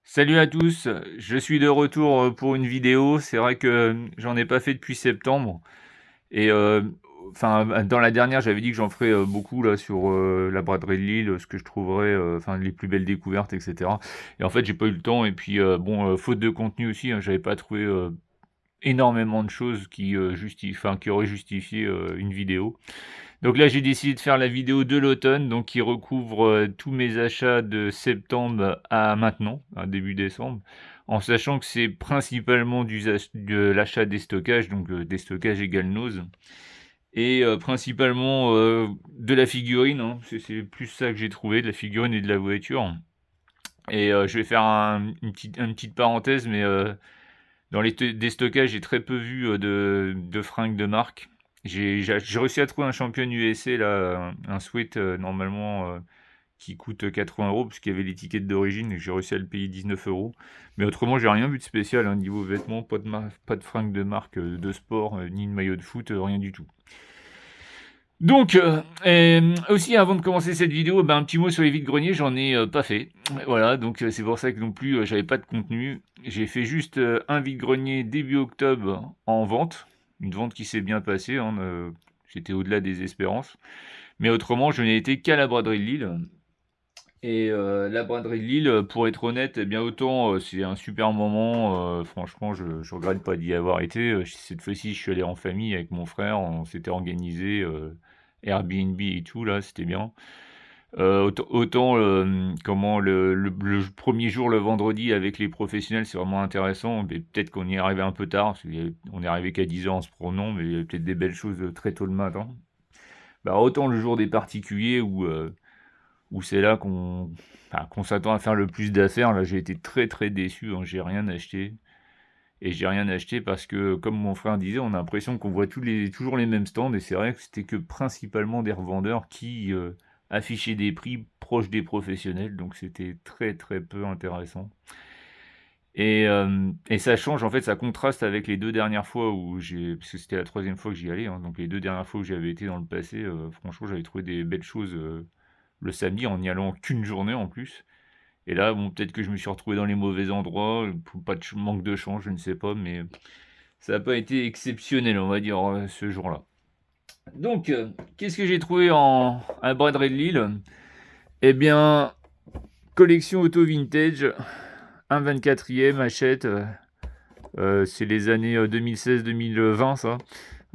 Salut à tous, je suis de retour pour une vidéo. C'est vrai que j'en ai pas fait depuis septembre. Et enfin, dans la dernière, j'avais dit que j'en ferais beaucoup là sur la braderie de Lille, ce que je trouverais, enfin les plus belles découvertes, etc. Et en fait, j'ai pas eu le temps. Et puis bon, faute de contenu aussi, hein, j'avais pas trouvé énormément de choses qui auraient justifié une vidéo. Donc là, j'ai décidé de faire la vidéo de l'automne, donc qui recouvre tous mes achats de septembre à maintenant, à début décembre, en sachant que c'est principalement de l'achat des stockages, donc des stockages égale nose, et principalement de la figurine, hein, c'est plus ça que j'ai trouvé, de la figurine et de la voiture. Et je vais faire une petite parenthèse, mais dans les déstockages, j'ai très peu vu de fringues de marque. J'ai réussi à trouver un champion USA, là, un sweat normalement qui coûte 80 euros, parce qu'il y avait l'étiquette d'origine et que j'ai réussi à le payer 19 euros. Mais autrement, j'ai rien vu de spécial, hein, niveau vêtements, pas de fringues de marque de sport, ni de maillot de foot, rien du tout. Donc, aussi avant de commencer cette vidéo, ben, un petit mot sur les vides-greniers, j'en ai pas fait. Voilà, donc c'est pour ça que non plus j'avais pas de contenu. J'ai fait juste un vide-grenier début octobre en vente, une vente qui s'est bien passée, hein, j'étais au-delà des espérances. Mais autrement, je n'ai été qu'à la braderie de Lille. Et la braderie de Lille, pour être honnête, eh bien autant c'est un super moment, franchement je regrette pas d'y avoir été. Cette fois-ci je suis allé en famille avec mon frère, on s'était organisé, Airbnb et tout là, c'était bien. Autant, comment le 1 jour, le vendredi avec les professionnels, c'est vraiment intéressant, mais peut-être qu'on y est arrivé un peu tard, parce qu'on est arrivé qu'à 10 heures en se promenant, mais il y avait peut-être des belles choses, très tôt le matin. Bah, autant le jour des particuliers où c'est là qu'on s'attend à faire le plus d'affaires. Là, j'ai été très très déçu, hein, j'ai rien acheté. Et j'ai rien acheté parce que, comme mon frère disait, on a l'impression qu'on voit toujours les mêmes stands. Et c'est vrai que c'était que principalement des revendeurs qui affichaient des prix proches des professionnels. Donc c'était très très peu intéressant. Et ça change, en fait, ça contraste avec les deux dernières fois parce que c'était la troisième fois que j'y allais, hein, donc les deux dernières fois où j'avais été dans le passé, franchement, j'avais trouvé des belles choses le samedi en n'y allant qu'une journée en plus. Et là, bon, peut-être que je me suis retrouvé dans les mauvais endroits, pas de manque de chance, je ne sais pas, mais ça n'a pas été exceptionnel, on va dire, ce jour-là. Donc, qu'est-ce que j'ai trouvé à Braderie de Lille? Eh bien, collection auto vintage, un 24e, achète. C'est les années 2016-2020, ça.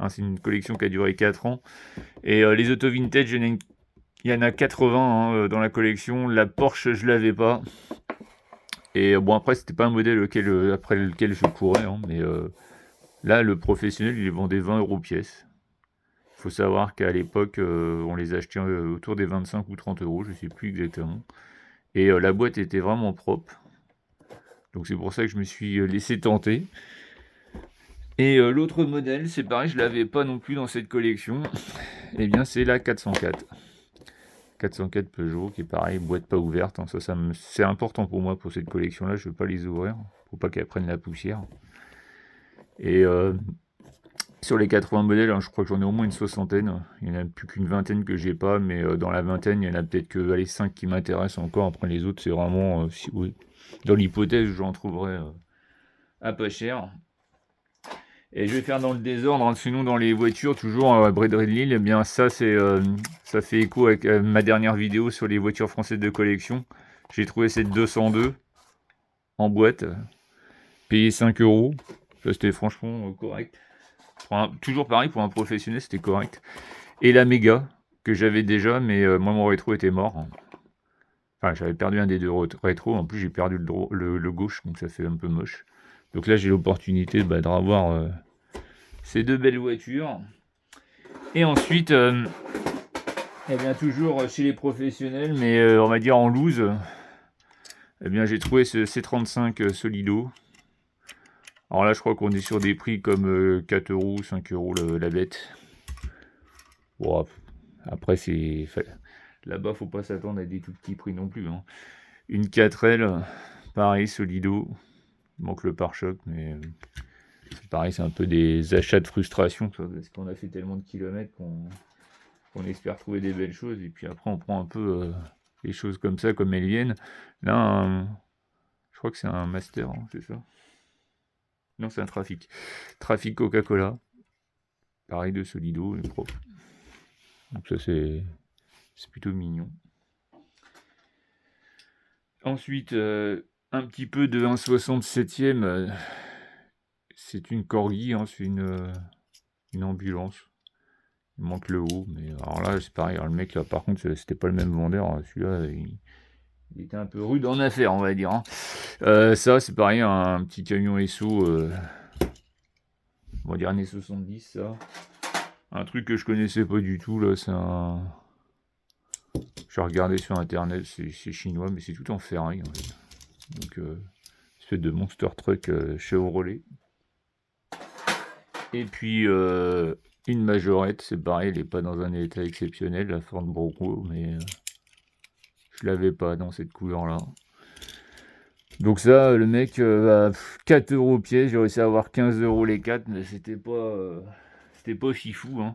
Hein, c'est une collection qui a duré 4 ans. Et les auto vintage, il y en a 80 hein, dans la collection. La Porsche, je l'avais pas. Et bon, après, c'était pas un modèle après lequel je courais, hein, mais là, le professionnel, il les vendait 20 euros pièce. Il faut savoir qu'à l'époque, on les achetait autour des 25 ou 30 euros, je sais plus exactement. Et la boîte était vraiment propre. Donc c'est pour ça que je me suis laissé tenter. Et l'autre modèle, c'est pareil, je l'avais pas non plus dans cette collection. Eh bien, c'est la 404. 404 Peugeot, qui est pareil, boîte pas ouverte, hein. C'est important pour moi pour cette collection-là, je veux pas les ouvrir, pour pas qu'elles prennent la poussière. Et sur les 80 modèles, hein, je crois que j'en ai au moins une soixantaine. Il n'y en a plus qu'une vingtaine que j'ai pas, mais dans la vingtaine, il y en a peut-être que allez, 5 qui m'intéressent encore. Après les autres, c'est vraiment, oui, dans l'hypothèse, j'en trouverai à pas cher. Et je vais faire dans le désordre, hein, sinon dans les voitures, toujours à Braderie de Lille, eh bien ça fait écho avec ma dernière vidéo sur les voitures françaises de collection. J'ai trouvé cette 202 en boîte, payé 5 euros. Ça c'était franchement correct. Toujours pareil, pour un professionnel, c'était correct. Et la Méga, que j'avais déjà, mais moi mon rétro était mort. Enfin, j'avais perdu un des deux rétros, en plus j'ai perdu le gauche, donc ça fait un peu moche. Donc là j'ai l'opportunité de revoir ces deux belles voitures. Et ensuite, eh bien toujours chez les professionnels, mais on va dire en loose, eh bien j'ai trouvé ce C35 Solido. Alors là je crois qu'on est sur des prix comme 4 euros, 5 euros la bête. Bon, après là-bas faut pas s'attendre à des tout petits prix non plus, hein. Une 4L, pareil, Solido. Il manque le pare-choc, mais c'est pareil, c'est un peu des achats de frustration, parce qu'on a fait tellement de kilomètres qu'on espère trouver des belles choses, et puis après on prend un peu les choses comme ça, comme elles viennent. Là, crois que c'est un master, hein, c'est ça? Non, c'est un trafic. Trafic Coca-Cola. Pareil de Solido, et propre. Donc ça, c'est plutôt mignon. Ensuite, un petit peu de 1/67e. C'est une corgi, hein, c'est une ambulance. Il manque le haut, mais alors là, c'est pareil. Alors, le mec, là, par contre, c'était pas le même vendeur. Celui-là, il était un peu rude en affaires, on va dire, hein. Ça, c'est pareil, un petit camion SO, on va dire années 70, ça. Un truc que je connaissais pas du tout, là, c'est un... J'ai regardé sur internet, c'est chinois, mais c'est tout en ferraille, en fait. Donc, espèce de monster truck Chevrolet. Et puis, une majorette, c'est pareil, elle n'est pas dans un état exceptionnel, la Ford Bronco, mais je l'avais pas dans cette couleur-là. Donc ça, le mec, 4 € pièce, j'ai réussi à avoir 15 € les 4, mais c'était pas fifou, hein.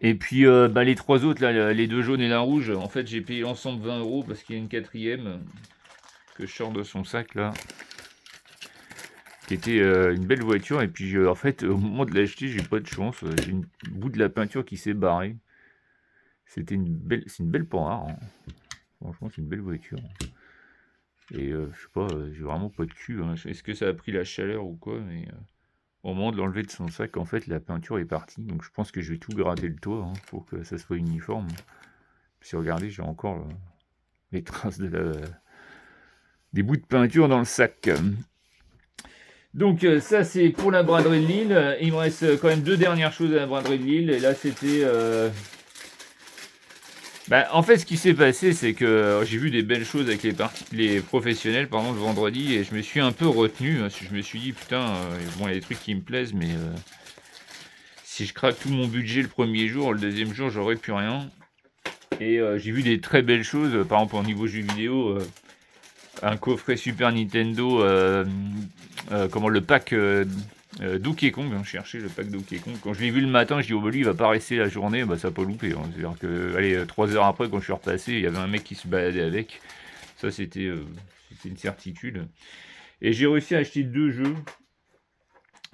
Et puis les 3 autres, là, les 2 jaunes et la rouge, en fait j'ai payé l'ensemble 20 € parce qu'il y a une 4e que je sors de son sac là, qui était une belle voiture. Et puis en fait, au moment de l'acheter, j'ai pas de chance, j'ai une bout de la peinture qui s'est barrée. C'est une belle Panhard, hein. Franchement, c'est une belle voiture. Et je sais pas, j'ai vraiment pas de cul, hein. Est-ce que ça a pris la chaleur ou quoi, mais au moment de l'enlever de son sac, en fait, la peinture est partie. Donc je pense que je vais tout gratter le toit, hein, pour que ça soit uniforme. Si regardez, j'ai encore les traces des bouts de peinture dans le sac. Donc ça, c'est pour la braderie de Lille. Il me reste quand même 2 dernières choses à la braderie de Lille. Et là, c'était... en fait, ce qui s'est passé, c'est que j'ai vu des belles choses avec les professionnels, le vendredi, et je me suis un peu retenu. Je me suis dit, putain, bon, il y a des trucs qui me plaisent, mais si je craque tout mon budget le premier jour, le deuxième jour, j'aurai plus rien. Et j'ai vu des très belles choses, par exemple, au niveau jeux vidéo, un coffret Super Nintendo, le pack Donkey Kong, hein, chercher le pack Donkey Kong. Quand je l'ai vu le matin, je dis, lui, il va pas rester la journée, ça n'a pas loupé, hein. C'est-à-dire que, allez, 3 heures après, quand je suis repassé, il y avait un mec qui se baladait avec. Ça, c'était une certitude. Et j'ai réussi à acheter 2 jeux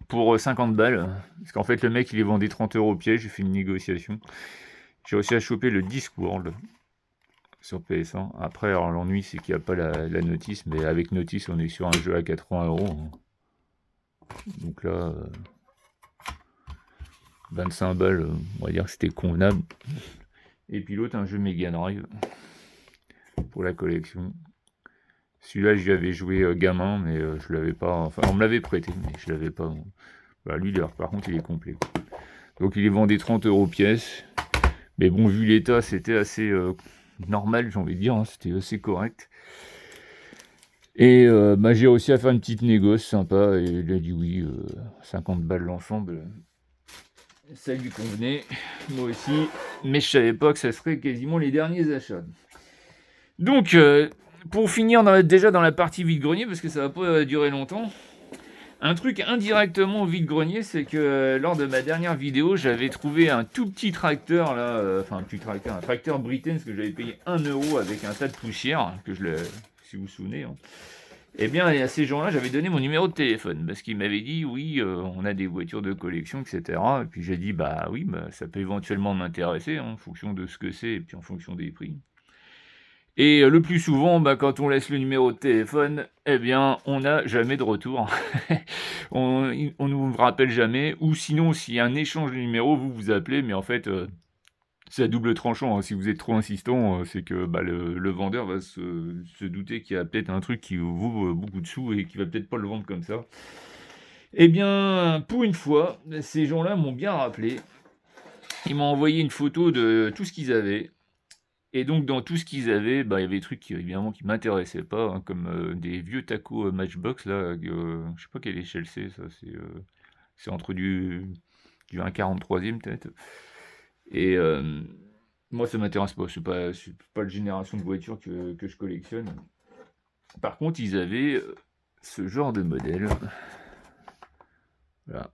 pour 50 balles. Parce qu'en fait, le mec, il les vendait 30 € pièce, j'ai fait une négociation. J'ai réussi à choper le Discworld sur PS1. Après, alors, l'ennui, c'est qu'il n'y a pas la notice, mais avec notice, on est sur un jeu à 80 €, hein. Donc là, 25 balles, on va dire que c'était convenable. Et puis l'autre, un jeu Mega Drive pour la collection. Celui-là, j'y avais joué gamin, mais je l'avais pas. Enfin, on me l'avait prêté, mais je l'avais pas. Lui, par contre, il est complet. Donc, il est vendu 30 € pièce. Mais bon, vu l'état, c'était assez normal, j'ai envie de dire, hein. C'était assez correct. Et j'ai réussi à faire une petite négoce sympa, et il a dit oui, 50 balles l'ensemble, ça lui convenait, moi aussi, mais je savais pas que ça serait quasiment les derniers achats. Donc, pour finir déjà dans la partie vide-grenier, parce que ça va pas durer longtemps, un truc indirectement vide-grenier, c'est que lors de ma dernière vidéo, j'avais trouvé un tout petit tracteur, là, un tracteur Britten, que j'avais payé 1 € avec un tas de poussière, si vous vous souvenez, hein. Eh bien, à ces gens-là, j'avais donné mon numéro de téléphone, parce qu'ils m'avaient dit, oui, on a des voitures de collection, etc. Et puis j'ai dit, oui, ça peut éventuellement m'intéresser, hein, en fonction de ce que c'est, et puis en fonction des prix. Et le plus souvent, quand on laisse le numéro de téléphone, eh bien, on n'a jamais de retour. on ne nous rappelle jamais, ou sinon, s'il y a un échange de numéros, vous appelez, mais en fait... c'est à double tranchant, hein. Si vous êtes trop insistant, c'est que le vendeur va se douter qu'il y a peut-être un truc qui vaut beaucoup de sous et qui va peut-être pas le vendre comme ça. Eh bien, pour une fois, ces gens-là m'ont bien rappelé. Ils m'ont envoyé une photo de tout ce qu'ils avaient. Et donc, dans tout ce qu'ils avaient, il y avait des trucs qui, évidemment, qui m'intéressaient pas, hein, comme des vieux tacos Matchbox, là, je sais pas quelle échelle c'est, ça, c'est entre du 1/43e peut-être. Et moi, ça m'intéresse pas. C'est pas la génération de voitures que je collectionne. Par contre, ils avaient ce genre de modèle. Voilà.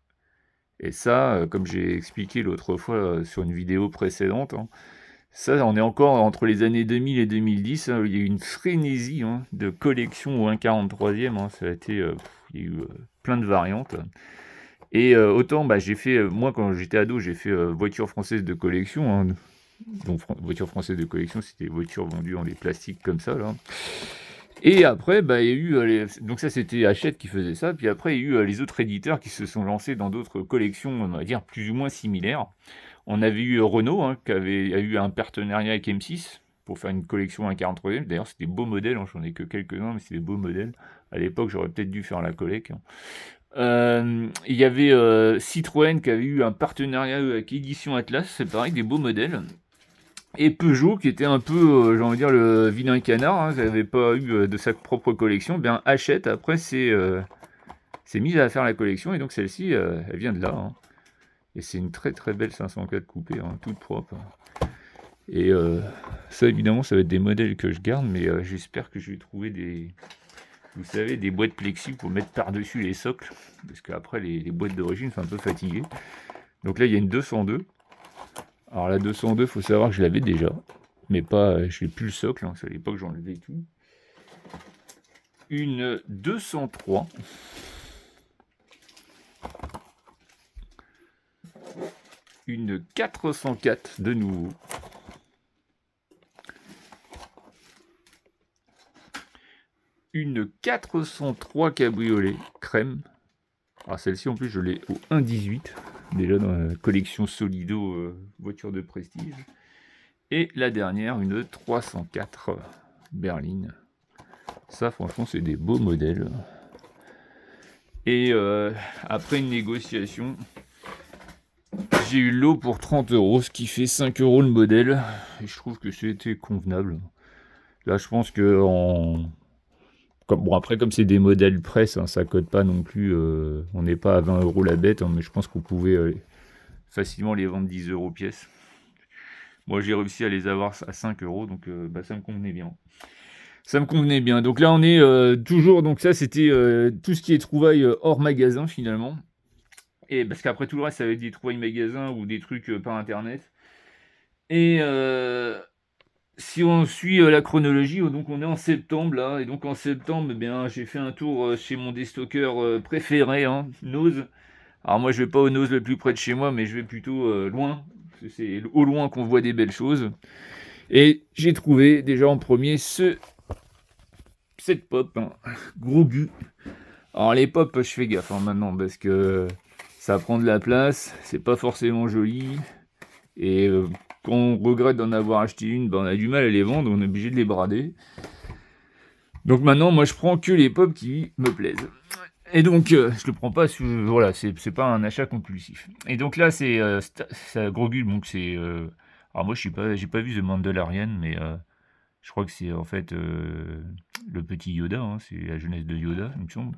Et ça, comme j'ai expliqué l'autre fois sur une vidéo précédente, hein, Ça, on est encore entre les années 2000 et 2010, hein, il y a eu une frénésie, hein, de collections au 1/43, hein, ça a été, il y a eu, plein de variantes et autant, bah, j'ai fait, moi quand j'étais ado, j'ai fait, voitures françaises de collection, hein, donc voitures françaises de collection, c'était des voitures vendues en des plastiques comme ça là et après, bah, il y a eu, donc ça c'était Hachette qui faisait ça, puis après il y a eu, les autres éditeurs qui se sont lancés dans d'autres collections, on va dire plus ou moins similaires. On avait eu Renault, hein, a eu un partenariat avec M6 pour faire une collection 1/43. D'ailleurs, c'était des beaux modèles, hein, j'en ai que quelques-uns, mais c'est des beaux modèles. À l'époque, j'aurais peut-être dû faire la collecte, hein. Il y avait Citroën qui avait eu un partenariat avec Édition Atlas, c'est pareil, des beaux modèles. Et Peugeot qui était un peu, j'ai envie de dire, le vilain canard, hein, n'avait pas eu de sa propre collection. Bien, Hachette, après, s'est mise à faire la collection, et donc celle-ci, elle vient de là, hein. Et c'est une très très belle 504 coupée, hein, toute propre. Et ça, évidemment, ça va être des modèles que je garde, mais j'espère que je vais trouver des, vous savez, des boîtes plexi pour mettre par-dessus les socles, parce qu'après, les boîtes d'origine sont un peu fatiguées. Donc là, il y a une 202. Alors la 202, faut savoir que je l'avais déjà, mais pas, je n'ai plus le socle, hein, c'est à l'époque j'enlevais tout. Une 203. Une 404 de nouveau. Une 403 cabriolet crème. Alors celle-ci en plus je l'ai au 1,18, déjà dans la collection Solido voiture de prestige. Et la dernière, une 304 berline. Ça franchement c'est des beaux modèles. Et après une négociation, j'ai eu l'eau pour 30 euros, ce qui fait 5 euros le modèle. Et je trouve que c'était convenable. Là je pense que bon, après, comme c'est des modèles presse, hein, ça cote pas non plus. On n'est pas à 20 euros la bête, hein, mais je pense qu'on pouvait facilement les vendre 10 euros pièce. Moi, j'ai réussi à les avoir à 5 euros, donc bah, ça me convenait bien. Ça me convenait bien. Donc là, on est toujours. Donc ça, c'était tout ce qui est trouvailles hors magasin finalement. Et parce qu'après tout le reste, ça va être des trouvailles magasin ou des trucs par internet. Et si on suit la chronologie, donc on est en septembre là, et donc en septembre, eh bien, j'ai fait un tour chez mon déstockeur préféré, hein, Nose. Alors moi je vais pas au Nose le plus près de chez moi, mais je vais plutôt loin, parce que c'est au loin qu'on voit des belles choses. Et j'ai trouvé déjà en premier cette pop, hein, gros gu. Alors les pop, je fais gaffe hein, maintenant, parce que ça prend de la place, c'est pas forcément joli, et quand on regrette d'en avoir acheté une, ben on a du mal à les vendre, on est obligé de les brader. Donc maintenant, moi je prends que les pop qui me plaisent. Et donc, je le prends pas voilà, c'est pas un achat compulsif. Et donc là, c'est Grogul, donc c'est. Alors moi, j'ai pas vu The Mandalorian, mais je crois que c'est en fait le petit Yoda, hein, c'est la jeunesse de Yoda, il me semble.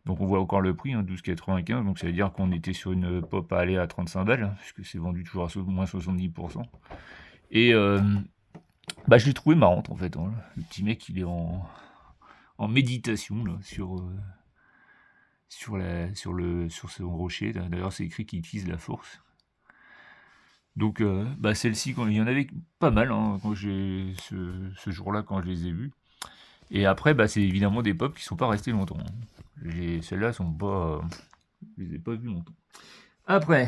Donc on voit encore le prix, hein, 12,95, donc ça veut dire qu'on était sur une pop à aller à 35 balles, hein, puisque c'est vendu toujours à moins 70%. Et bah, je l'ai trouvé marrante en fait, hein. Le petit mec il est en méditation là, sur son rocher. D'ailleurs c'est écrit qu'il utilise la force. Donc bah, celle-ci, il y en avait pas mal hein, quand ce jour-là quand je les ai vus. Et après bah, c'est évidemment des pop qui sont pas restés longtemps, hein. Celles-là sont pas, je les ai pas vues longtemps. Après,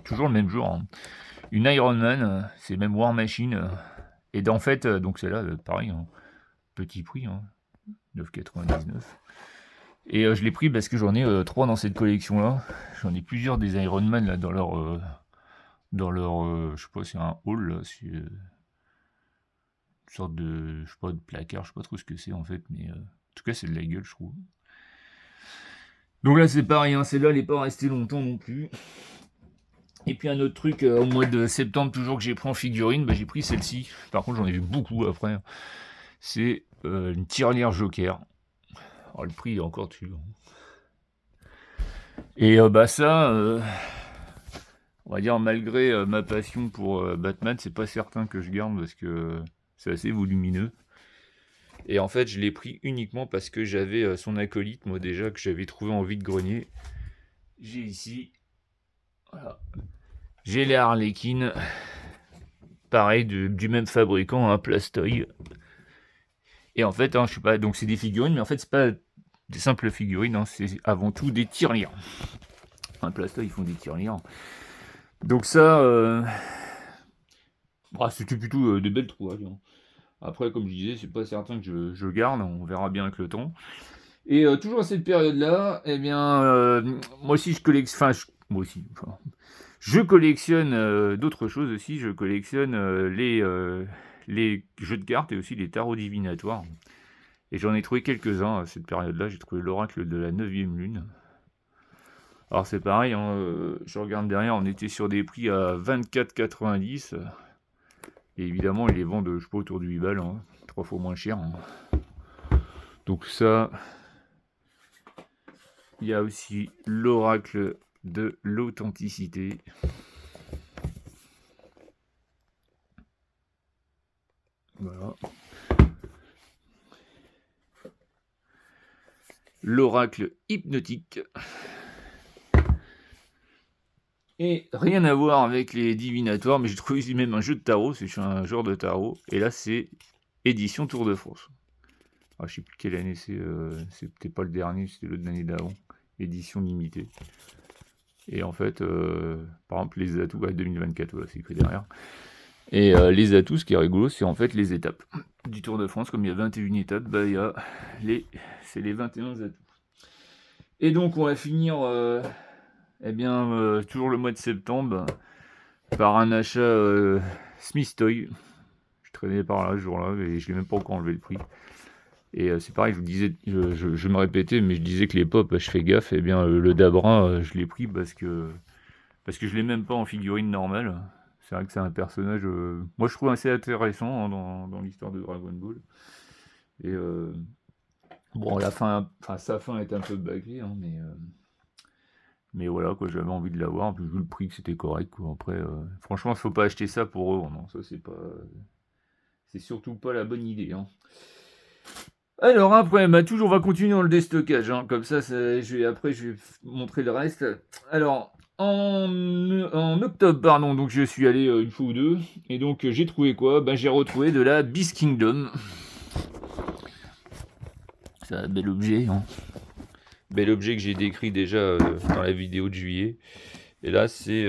toujours le même jour, hein. Une Iron Man, c'est même War Machine. Et en fait, donc celle-là, pareil, hein, petit prix, hein, 9,99. Et je l'ai pris parce que j'en ai 3 dans cette collection-là. J'en ai plusieurs des Iron Man là, dans leur, je sais pas, c'est un hall, là, c'est une sorte de, je sais pas, de placard, je sais pas trop ce que c'est en fait, mais en tout cas c'est de la gueule, je trouve. Donc là c'est pareil, hein, celle-là elle n'est pas restée longtemps non plus. Et puis un autre truc, au mois de septembre, toujours que j'ai pris en figurine, bah, j'ai pris celle-ci. Par contre j'en ai vu beaucoup après. C'est une tirelire Joker. Alors, le prix est encore dessus. Et bah ça, on va dire malgré ma passion pour Batman, c'est pas certain que je garde parce que c'est assez volumineux. Et en fait, je l'ai pris uniquement parce que j'avais son acolyte, moi déjà, que j'avais trouvé en vide-grenier. J'ai ici, voilà, j'ai les Harlequins. pareil, du même fabricant, un Plastoy. Et en fait, hein, je sais pas, donc c'est des figurines, mais en fait, c'est pas des simples figurines, hein, c'est avant tout des tirelires. Un Plastoy, ils font des tirelires. Donc ça, c'était plutôt des belles trouvailles, hein. Après, comme je disais, c'est pas certain que je garde, on verra bien avec le temps. Et toujours à cette période-là, eh bien, moi aussi je collectionne, je collectionne d'autres choses aussi. Je collectionne les jeux de cartes et aussi les tarots divinatoires. Et j'en ai trouvé quelques-uns à cette période-là. J'ai trouvé l'oracle de la 9e lune. Alors c'est pareil, hein, je regarde derrière, on était sur des prix à 24,90. Et évidemment, ils les vendent, je sais pas, autour de 8 balles, hein, 3 fois moins cher, hein. Donc ça, il y a aussi l'oracle de l'authenticité. Voilà. L'oracle hypnotique. Et rien à voir avec les divinatoires, mais j'ai trouvé ici même un jeu de tarot, c'est un genre de tarot. Et là, c'est édition Tour de France. Ah, je sais plus quelle année c'est, c'était pas le dernier, c'était l'année d'avant. Édition limitée. Et en fait, par exemple, les atouts, 2024, voilà, c'est écrit derrière. Et les atouts, ce qui est rigolo, c'est en fait les étapes du Tour de France. Comme il y a 21 étapes, il y a c'est les 21 atouts. Et donc, on va finir, toujours le mois de septembre, par un achat Smith Toy. Je traînais par là ce jour-là et je l'ai même pas encore enlevé le prix. Et c'est pareil, je vous disais, je me répétais, mais je disais que les pop, je fais gaffe. Et bien, le Dabra, je l'ai pris parce que je l'ai même pas en figurine normale. C'est vrai que c'est un personnage, moi je trouve assez intéressant, hein, dans l'histoire de Dragon Ball. Et bon, sa fin est un peu bâclée, hein, mais voilà, quoi, j'avais envie de l'avoir. Puis vu le prix que c'était correct, quoi. Après, franchement, il faut pas acheter ça pour eux, non, ça c'est surtout pas la bonne idée, hein. Alors après, toujours on va continuer dans le déstockage, hein, comme ça, je vais montrer le reste. Alors, en octobre, pardon, donc je suis allé une fois ou deux, et donc j'ai trouvé quoi? J'ai retrouvé de la Beast Kingdom. C'est un bel objet, hein. Bel objet que j'ai décrit déjà dans la vidéo de juillet. Et là, c'est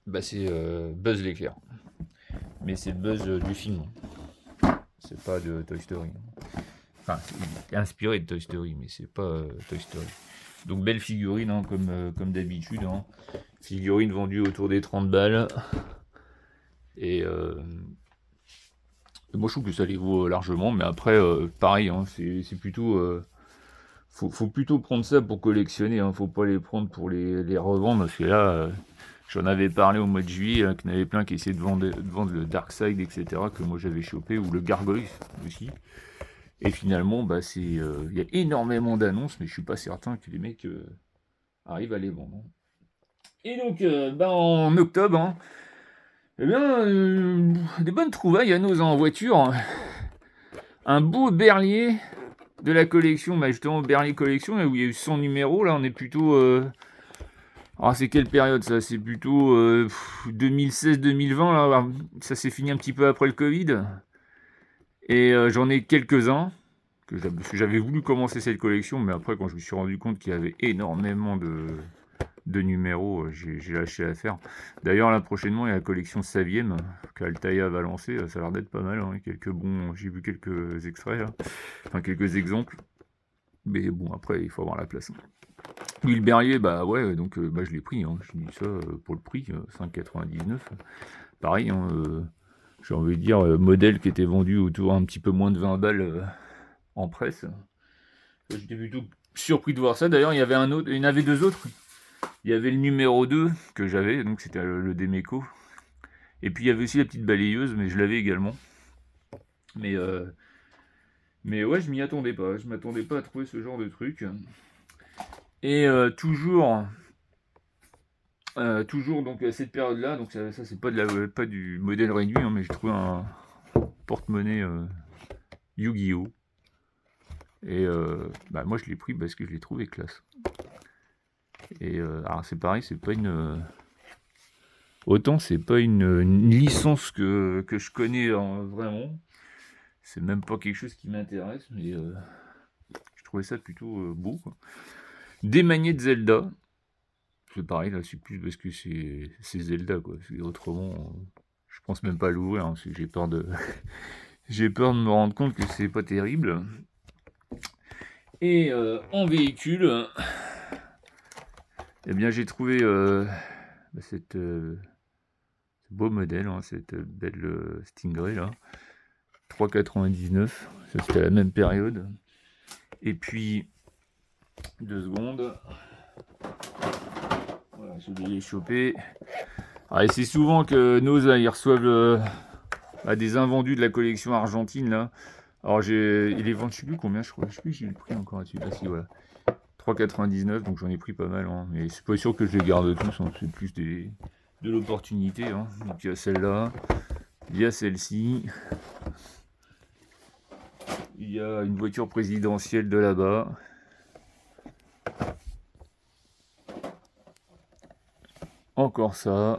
Buzz l'éclair. Mais c'est Buzz du film. C'est pas de Toy Story. Enfin, c'est inspiré de Toy Story, mais c'est pas Toy Story. Donc belle figurine, hein, comme d'habitude, hein. Figurine vendue autour des 30 balles. Et moi je trouve que ça les vaut largement, mais après pareil, hein, c'est plutôt faut plutôt prendre ça pour collectionner, hein. Faut pas les prendre pour les revendre, parce que là j'en avais parlé au mois de juillet, hein, qu'il y en avait plein qui essayaient de vendre le Darkseid, etc., que moi j'avais chopé, ou le Gargoyle aussi. Et finalement, il y a énormément d'annonces, mais je suis pas certain que les mecs arrivent à les vendre. Et donc, en octobre, hein, des bonnes trouvailles à nos en voiture. Un beau Berlier de la collection, justement Berlier Collection, où il y a eu 100 numéros. Là, on est plutôt. Alors, c'est quelle période ça? C'est plutôt 2016-2020. Là, ça s'est fini un petit peu après le Covid. Et j'en ai quelques-uns. Parce que j'avais voulu commencer cette collection, mais après, quand je me suis rendu compte qu'il y avait énormément de numéros, j'ai lâché l'affaire. D'ailleurs, là, prochainement, il y a la collection Saviem qu'Altaïa va lancer. Ça a l'air d'être pas mal, hein. J'ai vu quelques extraits, là. Enfin, quelques exemples. Mais bon, après, il faut avoir la place. Lui, le Berlier, ouais, donc je l'ai pris, hein. Je dis ça pour le prix, 5,99. Pareil, hein, j'ai envie de dire, modèle qui était vendu autour un petit peu moins de 20 balles en presse. J'étais plutôt surpris de voir ça. D'ailleurs, il y en avait deux autres. Il y avait le numéro 2 que j'avais, donc c'était le Demeco. Et puis il y avait aussi la petite balayeuse, mais je l'avais également. Mais ouais, je m'y attendais pas. Je m'attendais pas à trouver ce genre de truc. Et toujours donc à cette période-là, donc ça c'est pas du modèle réduit, hein, mais j'ai trouvé un porte-monnaie Yu-Gi-Oh! Et moi je l'ai pris parce que je l'ai trouvé classe. Et alors c'est pareil, c'est pas une Autant c'est pas une licence que je connais vraiment. C'est même pas quelque chose qui m'intéresse, mais je trouvais ça plutôt beau, quoi. Des magnets de Zelda. C'est pareil, là, c'est plus parce que c'est Zelda, quoi. Autrement, je pense même pas à l'ouvrir, hein, parce que j'ai peur de... j'ai peur de me rendre compte que c'est pas terrible. Et en véhicule, eh bien j'ai trouvé cette ce beau modèle, hein, cette belle Stingray là, 3,99. Ça c'était à la même période. Et puis 2 secondes. Voilà, je vais les choper. Ah, et c'est souvent que nos ils reçoivent des invendus de la collection argentine là. Alors il est vendu, je sais plus combien, je sais plus j'ai le prix encore là-dessus. Ah si, voilà. 3,99, donc j'en ai pris pas mal, hein. Mais c'est pas sûr que je les garde tous, hein. C'est plus de l'opportunité, hein. Donc il y a celle-là, il y a celle-ci, il y a une voiture présidentielle de là-bas. Encore ça.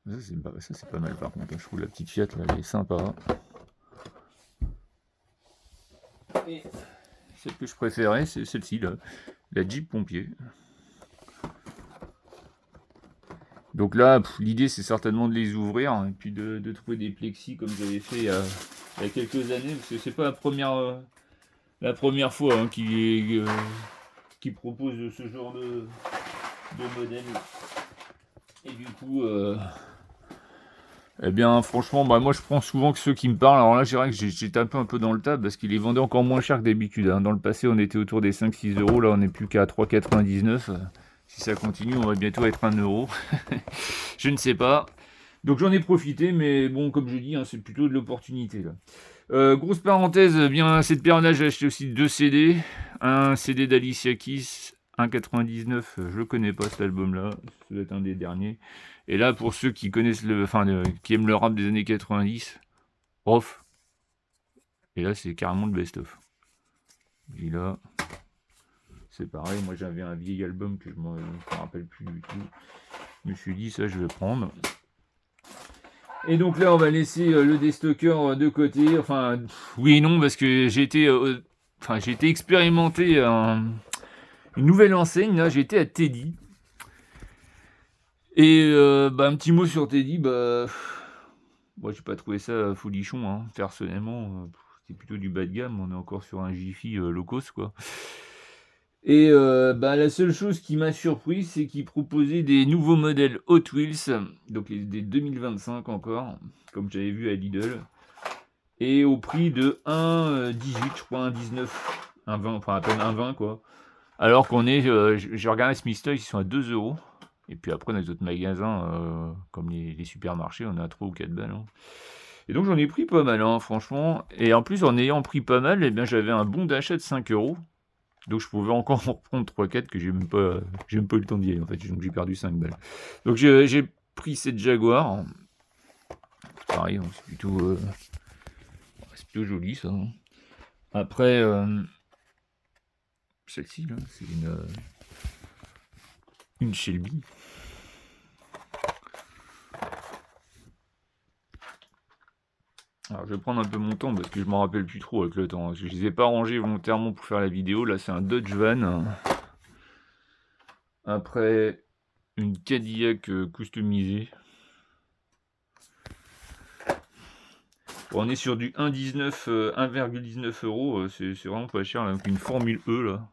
Ça c'est pas mal par contre, je trouve la petite Fiat là, elle est sympa. Et celle que je préférais, c'est celle-ci là, la Jeep Pompier. Donc là, l'idée c'est certainement de les ouvrir et puis de trouver des plexis comme j'avais fait il y a quelques années, parce que c'est pas la première fois hein, qui propose ce genre de modèle. Et du coup, eh bien franchement, moi je prends souvent que ceux qui me parlent. Alors là, je dirais que j'étais un peu dans le tas parce qu'ils les vendaient encore moins cher que d'habitude, hein. Dans le passé, on était autour des 5-6 euros. Là, on n'est plus qu'à 3,99. Si ça continue, on va bientôt être 1 euro. Je ne sais pas. Donc j'en ai profité, mais bon, comme je dis, hein, c'est plutôt de l'opportunité là. Grosse parenthèse, bien cette période-là, j'ai acheté aussi 2 CD. Un CD d'Alicia Keys, 1,99. Je connais pas cet album-là, ça doit être un des derniers. Et là, pour ceux qui connaissent qui aiment le rap des années 90, off. Et là, c'est carrément le best-of. Et là, c'est pareil. Moi, j'avais un vieil album que je me rappelle plus du tout. Je me suis dit, ça, je vais prendre. Et donc là, on va laisser le déstocker de côté. Enfin, oui et non, parce que j'ai été expérimenté une nouvelle enseigne. Là, j'ai été à Teddy. Et un petit mot sur Teddy, moi j'ai pas trouvé ça folichon, hein. Personnellement, c'est plutôt du bas de gamme. On est encore sur un Jiffy low cost, quoi. Et la seule chose qui m'a surpris, c'est qu'ils proposaient des nouveaux modèles Hot Wheels, donc des 2025 encore, comme j'avais vu à Lidl, et au prix de 1,18, je crois, 1,19, 1,20, enfin à peine 1,20 quoi. Alors qu'on est, j'ai regardé Smith Toys, ils sont à 2 euros. Et puis après, dans les autres magasins, comme les supermarchés, on est à 3 ou 4 balles, hein. Et donc j'en ai pris pas mal, hein, franchement. Et en plus, en ayant pris pas mal, eh bien, j'avais un bon d'achat de 5 euros. Donc je pouvais encore en reprendre 3-4 que j'ai même pas eu le temps d'y aller en fait, donc j'ai perdu 5 balles. Donc j'ai pris cette Jaguar. Pareil, hein, c'est plutôt joli ça, hein. Après, celle-ci là, c'est une Shelby. Alors je vais prendre un peu mon temps parce que je m'en rappelle plus trop avec le temps. Je les ai pas rangés volontairement pour faire la vidéo. Là c'est un Dodge Van. Après une Cadillac customisée. On est sur du 1,19 euros. C'est vraiment pas cher. Là. Donc une Formule E là.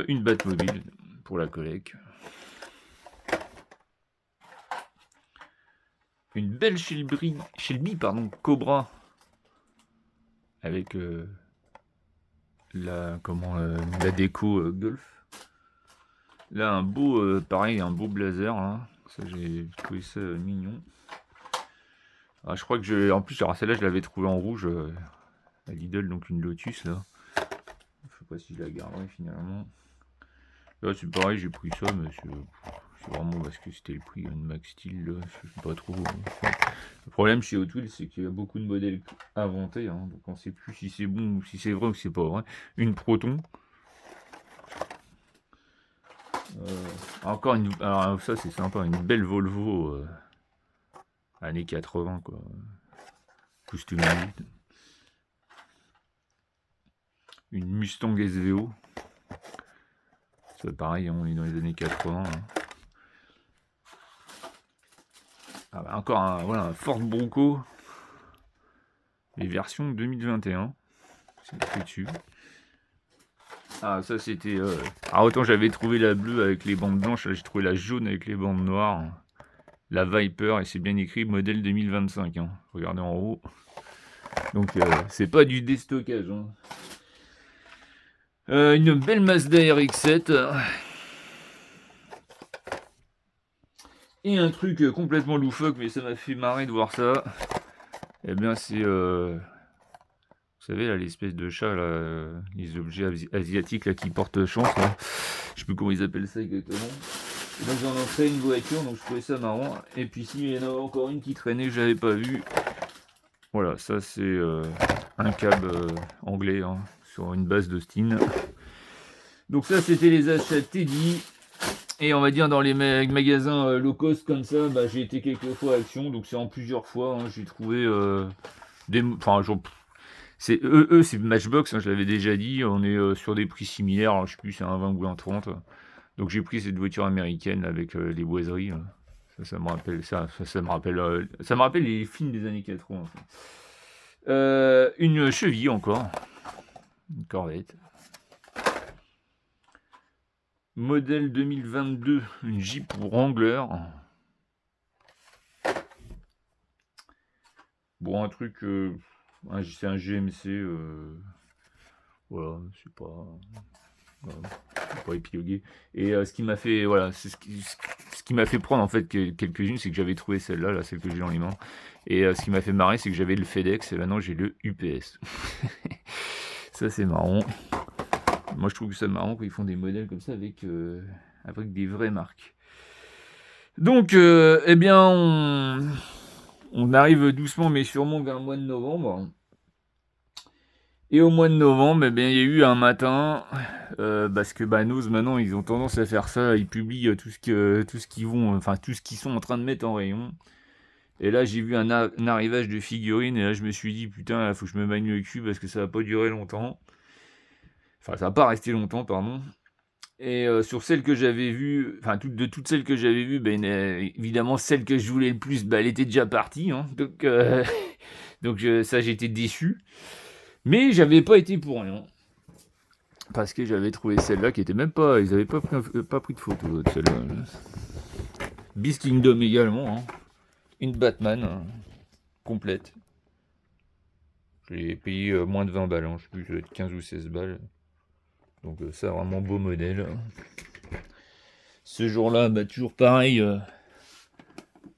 Une Batmobile pour la collecte. Une belle Shelby Cobra avec la déco Golf. Là un beau pareil, un beau blazer là. Ça j'ai trouvé ça mignon. Ah, je crois que en plus celle-là je l'avais trouvée en rouge à Lidl, donc une Lotus là. Je sais pas si je la garderai finalement. Là c'est pareil, j'ai pris ça mais c'est vraiment parce que c'était le prix, une Max Steel, là, je sais pas trop. Enfin, le problème chez Hot Wheels, c'est qu'il y a beaucoup de modèles inventés, hein, donc on sait plus si c'est bon ou si c'est vrai ou si c'est pas vrai. Une Proton. Encore une. Alors ça c'est sympa, une belle Volvo années 80 quoi. Customisée. Une Mustang SVO. C'est pareil, on est dans les années 80. Hein. Ah bah encore un Ford Bronco. Les versions 2021. C'est écrit dessus. Ah ça c'était... Ah autant j'avais trouvé la bleue avec les bandes blanches, là j'ai trouvé la jaune avec les bandes noires. La Viper, et c'est bien écrit modèle 2025. Hein. Regardez en haut. Donc c'est pas du déstockage. Hein. Une belle Mazda RX-7. Et un truc complètement loufoque, mais ça m'a fait marrer de voir ça. Eh bien c'est... vous savez là, l'espèce de chat, là, les objets asiatiques là, qui portent chance. Là. Je sais plus comment ils appellent ça exactement. Et donc j'en ai fait une voiture, donc je trouvais ça marrant. Et puis s'il y en a encore une qui traînait que j'avais pas vue. Voilà, ça c'est un cab anglais hein, sur une base d'Austin. Donc ça c'était les achats de Teddy. Et on va dire dans les magasins low cost comme ça, bah, j'ai été quelques fois à Action. Donc c'est en plusieurs fois, hein, j'ai trouvé des... Enfin, c'est c'est Matchbox, hein, je l'avais déjà dit. On est sur des prix similaires, alors, je sais plus c'est un 20 ou un 30. Donc j'ai pris cette voiture américaine avec les boiseries. Ça me rappelle ça me rappelle les films des années 80. En fait. Une cheville encore, une Corvette. Modèle 2022, une Jeep Wrangler. Bon, un truc, c'est un GMC. Voilà, c'est pas. Pas épiloguer. Et ce qui m'a fait, voilà, c'est ce qui m'a fait prendre en fait quelques-unes, c'est que j'avais trouvé celle-là, là, celle que j'ai dans les mains. Et ce qui m'a fait marrer, c'est que j'avais le FedEx et maintenant j'ai le UPS. Ça c'est marrant. Moi je trouve que c'est marrant quand ils font des modèles comme ça avec des vraies marques. Donc, eh bien, on arrive doucement mais sûrement vers le mois de novembre. Et au mois de novembre, eh bien, il y a eu un matin, parce que Nose maintenant ils ont tendance à faire ça, ils publient tout ce qu'ils sont en train de mettre en rayon. Et là j'ai vu un arrivage de figurines et là je me suis dit putain, il faut que je me magne le cul parce que ça va pas durer longtemps. Enfin ça va pas rester longtemps, pardon. Et sur celles que j'avais vues, enfin de toutes celles que j'avais vues, ben, évidemment celle que je voulais le plus, elle était déjà partie. Hein, donc ça j'étais déçu. Mais j'avais pas été pour rien. Parce que j'avais trouvé celle-là qui était même pas... Ils avaient pas pris de photo de celle-là. Beast Kingdom également. Hein. Une Batman complète. Je l'ai payé moins de 20 balles. Hein. Je sais plus, ça doit être 15 ou 16 balles. Donc ça, vraiment beau modèle. Ce jour-là, toujours pareil.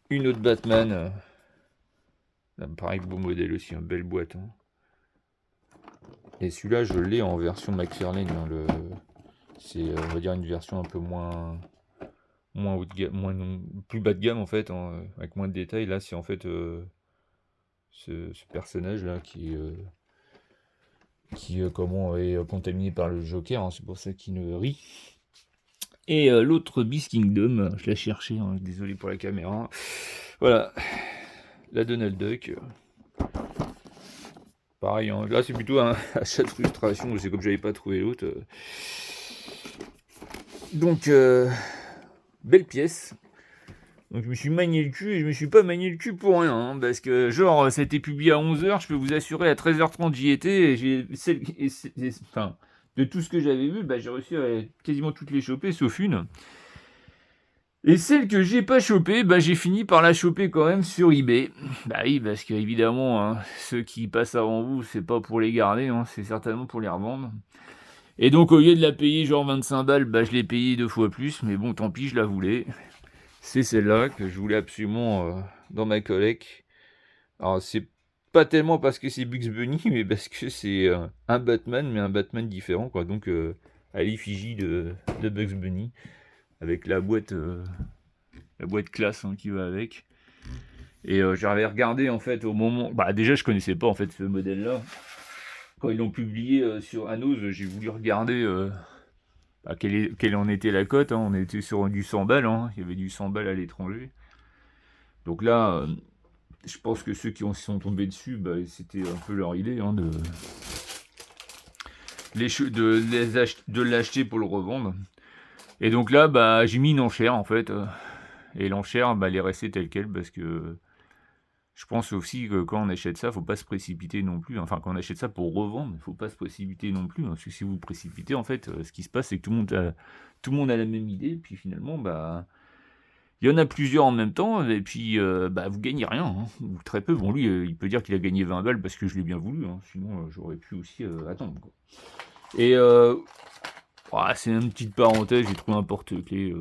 Une autre Batman. Pareil, beau modèle aussi. Une belle boîte. Hein. Et celui-là, je l'ai en version McFarlane. Hein, c'est, on va dire, une version un peu moins haut de gamme, plus bas de gamme en fait, hein, avec moins de détails. Là, c'est en fait ce personnage-là qui comment est contaminé par le Joker. Hein, c'est pour ça qu'il ne rit. Et l'autre Beast Kingdom, je l'ai cherché. Hein, désolé pour la caméra. Voilà, la Donald Duck. Pareil, hein, là c'est plutôt un achat de frustration, c'est comme j'avais pas trouvé l'autre. Donc, belle pièce. Donc je me suis manié le cul et je me suis pas manié le cul pour rien. Hein, parce que genre, ça a été publié à 11h, je peux vous assurer, à 13h30 j'y étais. Et enfin, de tout ce que j'avais vu, j'ai réussi à quasiment toutes les choper, sauf une. Et celle que j'ai pas chopée, j'ai fini par la choper quand même sur eBay. Bah oui, parce que évidemment, hein, ceux qui passent avant vous, c'est pas pour les garder, hein, c'est certainement pour les revendre. Et donc au lieu de la payer genre 25 balles, je l'ai payé 2 fois plus, mais bon, tant pis, je la voulais. C'est celle-là que je voulais absolument dans ma collecte. Alors c'est pas tellement parce que c'est Bugs Bunny, mais parce que c'est un Batman, mais un Batman différent, quoi. Donc à l'effigie de Bugs Bunny. avec la boîte classe hein, qui va avec. Et j'avais regardé en fait au moment... Bah déjà je connaissais pas en fait ce modèle-là. Quand ils l'ont publié sur Anos, j'ai voulu regarder quelle en était la cote. Hein. On était sur du 100 balles, hein. Il y avait du 100 balles à l'étranger. Donc là, je pense que ceux qui sont tombés dessus, bah, c'était un peu leur idée hein, de l'acheter pour le revendre. Et donc là, bah, j'ai mis une enchère en fait. Et l'enchère, bah, elle est restée telle quelle parce que je pense aussi que quand on achète ça, faut pas se précipiter non plus. Enfin, quand on achète ça pour revendre, il faut pas se précipiter non plus. Hein, parce que si vous vous précipitez, en fait, ce qui se passe, c'est que tout le monde a la même idée. Puis finalement, bah, il y en a plusieurs en même temps. Et puis, bah, vous gagnez rien. Hein, ou très peu. Bon, lui, il peut dire qu'il a gagné 20 balles parce que je l'ai bien voulu. Hein, sinon, j'aurais pu aussi attendre. Quoi. Et c'est une petite parenthèse. J'ai trouvé un porte-clés.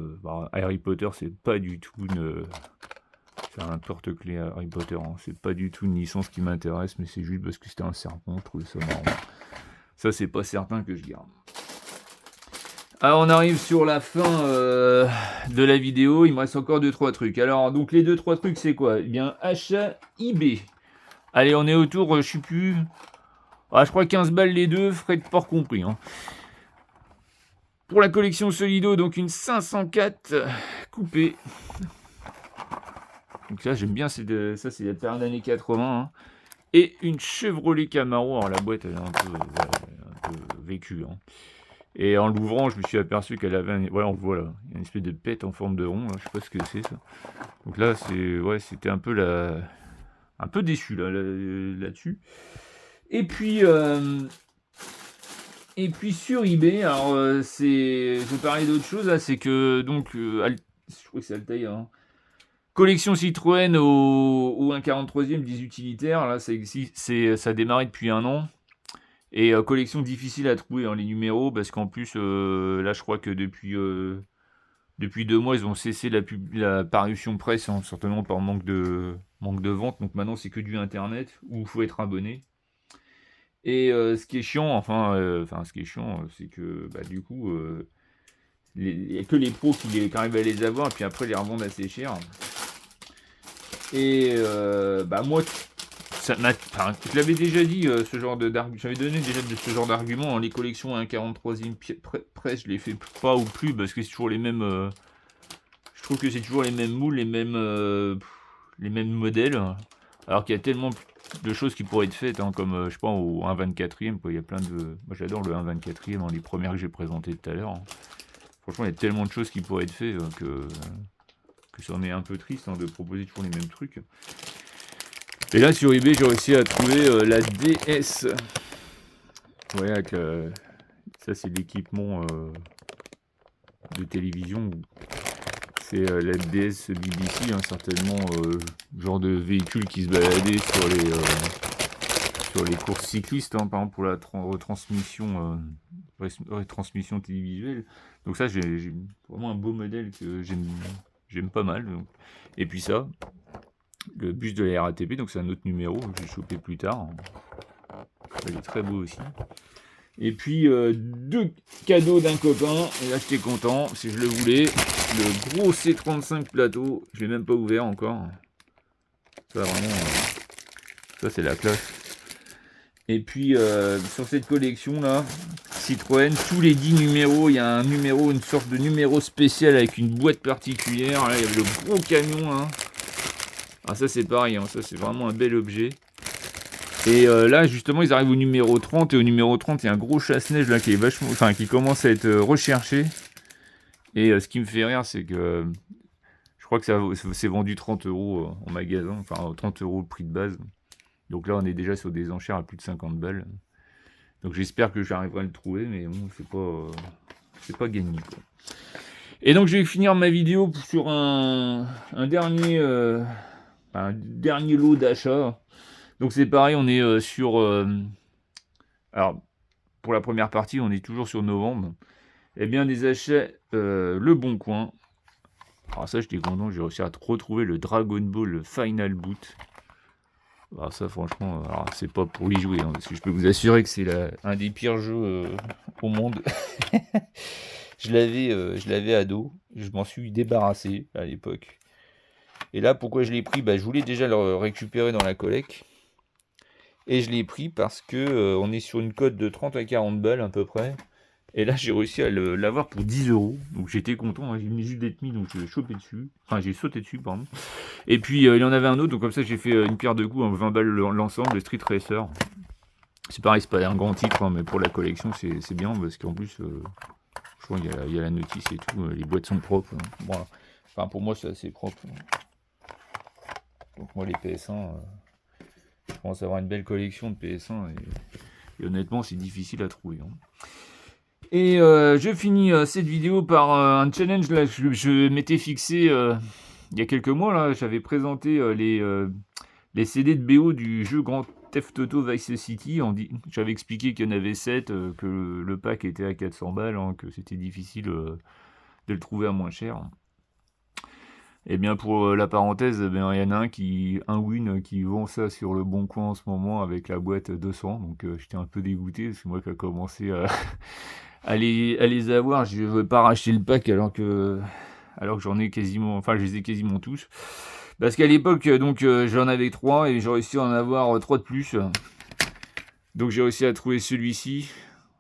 Harry Potter, c'est pas du tout une... C'est un porte-clés Harry Potter, hein. C'est pas du tout une licence qui m'intéresse, mais c'est juste parce que c'était un serpent, je trouvais ça marrant. Ça, c'est pas certain que je garde. Alors, on arrive sur la fin de la vidéo. Il me reste encore 2-3 trucs. Alors, donc, les 2-3 trucs, c'est quoi? Eh bien, achat eBay. Allez, on est autour, je sais plus... je crois 15 balles les deux, frais de port compris. Hein. Pour la collection Solido, donc une 504 coupée. Donc ça, j'aime bien, ça c'est la période années 80. Hein. Et une Chevrolet Camaro. Alors la boîte, elle est un peu vécue. Hein. Et en l'ouvrant, je me suis aperçu qu'elle avait voilà, on le voit là, une espèce de pète en forme de rond. Là. Je sais pas ce que c'est ça. Donc là, c'était un peu un peu déçu là-dessus. Et puis sur eBay, alors je vais parler d'autre chose là, c'est que donc je crois que c'est Altaïr. Hein. Collection Citroën au 1,43e 10 utilitaires, là ça a démarré depuis 1 an. Et collection difficile à trouver les numéros, parce qu'en plus là je crois que depuis 2 mois ils ont cessé la parution presse, hein, certainement par manque de vente, donc maintenant c'est que du internet, où il faut être abonné. Et ce qui est chiant, c'est que bah, du coup il n'y a que les pros qui arrivent à les avoir, et puis après les revendent assez cher. Et bah moi, je l'avais déjà dit, j'avais donné déjà ce genre d'argument. Hein, les collections à 1,43e presse, je les fais pas ou plus parce que c'est toujours les mêmes. Je trouve que c'est toujours les mêmes moules, les mêmes modèles. Alors qu'il y a tellement de choses qui pourraient être faites, hein, comme je sais pas au 1,24e. Il y a plein de. Moi j'adore le 1,24e dans les premières que j'ai présentées tout à l'heure. Hein. Franchement, il y a tellement de choses qui pourraient être faites que c'en est un peu triste hein, de proposer toujours les mêmes trucs. Et là sur eBay j'ai réussi à trouver la DS. Ouais, avec ça c'est l'équipement de télévision. C'est la DS BBC, hein, certainement genre de véhicule qui se baladait sur les courses cyclistes, hein, par exemple pour la retransmission télévisuelle. Donc ça j'ai vraiment un beau modèle que j'aime pas mal. Donc. Et puis ça, le bus de la RATP, donc c'est un autre numéro que j'ai chopé plus tard. Il est très beau aussi. Et puis 2 cadeaux d'un copain, et là j'étais content, si je le voulais, le gros C35 plateau, je l'ai même pas ouvert encore. Ça vraiment, ça c'est la classe. Et puis sur cette collection là, Citroën, tous les 10 numéros, il y a une sorte de numéro spécial avec une boîte particulière. Là il y a le gros camion. Hein. Ah ça c'est pareil, hein, ça c'est vraiment un bel objet. Et là justement ils arrivent au numéro 30, et au numéro 30 il y a un gros chasse-neige là qui commence à être recherché. Et ce qui me fait rire c'est que je crois que c'est vendu 30 € en magasin, enfin 30 € le prix de base. Donc là on est déjà sur des enchères à plus de 50 balles. Donc j'espère que j'arriverai à le trouver, mais bon c'est pas gagné quoi. Et donc je vais finir ma vidéo sur un dernier lot d'achat. Donc c'est pareil, on est sur... alors, pour la première partie, on est toujours sur novembre. Eh bien, des achats Le Bon Coin. Alors ça, j'étais content, j'ai réussi à retrouver le Dragon Ball Final Boot. Alors ça, franchement, c'est pas pour y jouer, hein, parce que je peux vous assurer que c'est un des pires jeux au monde. Je l'avais ado. je m'en suis débarrassé à l'époque. Et là, pourquoi je l'ai pris? Bah, je voulais déjà le récupérer dans la collecte. Et je l'ai pris parce que on est sur une cote de 30 à 40 balles à peu près. Et là, j'ai réussi à l'avoir pour 10 euros. Donc j'étais content, hein. Il venait juste d'être mis, donc j'ai chopé dessus. Enfin, j'ai sauté dessus, pardon. Et puis, il y en avait un autre, donc comme ça, j'ai fait une pierre de coups, 20 balles l'ensemble, le Street Racer. C'est pareil, c'est pas un grand titre, hein, mais pour la collection, c'est bien, parce qu'en plus, je crois qu'il y a la notice et tout, les boîtes sont propres. Hein. Voilà. Enfin, pour moi, c'est assez propre. Donc moi, les PS1, je pense avoir une belle collection de PS1, et honnêtement, c'est difficile à trouver. Hein. Et je finis cette vidéo par un challenge là, je m'étais fixé il y a quelques mois là, j'avais présenté les CD de BO du jeu Grand Theft Auto Vice City. J'avais expliqué qu'il y en avait 7, que le pack était à 400 balles, hein, que c'était difficile de le trouver à moins cher. Et bien pour la parenthèse, il y en a un win qui vend ça sur le bon coin en ce moment avec la boîte 200, donc j'étais un peu dégoûté, c'est moi qui a commencé à les avoir. Je ne veux pas racheter le pack alors que j'en ai quasiment, enfin je les ai quasiment tous. Parce qu'à l'époque, donc j'en avais 3 et j'ai réussi à en avoir 3 de plus. Donc j'ai réussi à trouver celui-ci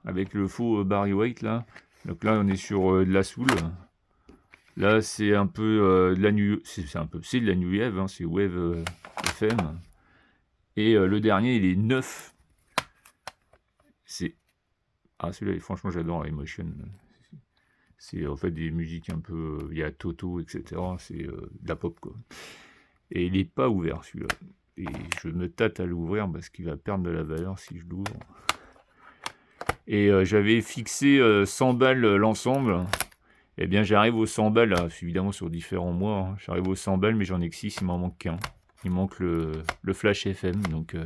avec le faux Barry White là. Donc là on est sur de la soul. Là c'est un peu de la New, c'est de la New Wave, hein, c'est Wave FM. Et le dernier il est 9. Celui-là franchement j'adore Emotion. C'est en fait des musiques un peu, il y a Toto, etc. C'est de la pop quoi. Et il n'est pas ouvert celui-là. Et je me tâte à l'ouvrir parce qu'il va perdre de la valeur si je l'ouvre. Et j'avais fixé 100 balles l'ensemble. Et bien j'arrive aux 100 balles, là, évidemment sur différents mois. Hein. J'arrive aux 100 balles mais j'en ai que 6, il m'en manque qu'un. Il manque le Flash FM. Donc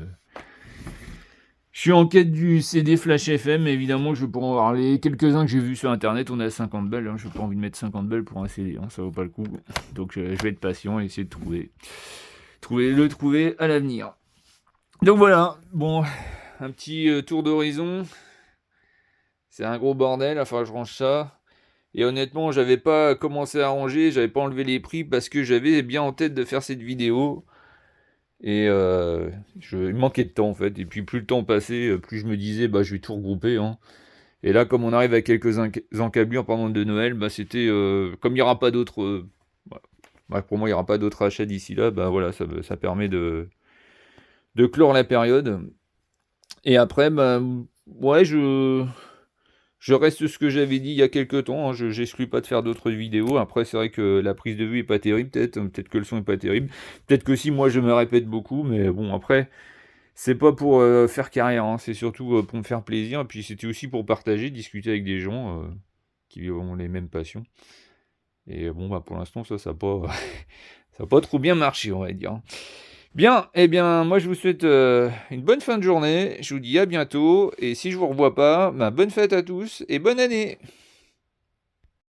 je suis en quête du CD Flash FM. Évidemment je vais en parler. Quelques-uns que j'ai vus sur internet, on est à 50 balles. Hein. Je n'ai pas envie de mettre 50 balles pour un CD, hein. Ça vaut pas le coup. Donc je vais être patient et essayer de trouver à l'avenir. Donc voilà, bon, un petit tour d'horizon. C'est un gros bordel, il va falloir que je range ça. Et honnêtement, j'avais pas commencé à ranger, j'avais pas enlevé les prix parce que j'avais bien en tête de faire cette vidéo. Et il me manquait de temps en fait. Et puis plus le temps passait, plus je me disais, bah je vais tout regrouper. Hein. Et là, comme on arrive à quelques encablures pendant de Noël, bah c'était comme il n'y aura pas d'autres. Pour moi, il n'y aura pas d'autres achats d'ici là. Bah voilà, ça permet de clore la période. Et après, bah, ouais, je reste ce que j'avais dit il y a quelques temps. Hein. Je n'exclus pas de faire d'autres vidéos. Après, c'est vrai que la prise de vue est pas terrible, peut-être que le son est pas terrible. Peut-être que si moi je me répète beaucoup, mais bon, après, c'est pas pour faire carrière, hein. C'est surtout pour me faire plaisir. Et puis c'était aussi pour partager, discuter avec des gens qui ont les mêmes passions. Et bon, bah pour l'instant, ça n'a pas, ça a pas trop bien marché, on va dire. Bien, eh bien, moi je vous souhaite une bonne fin de journée. Je vous dis à bientôt. Et si je vous revois pas, bah, bonne fête à tous et bonne année.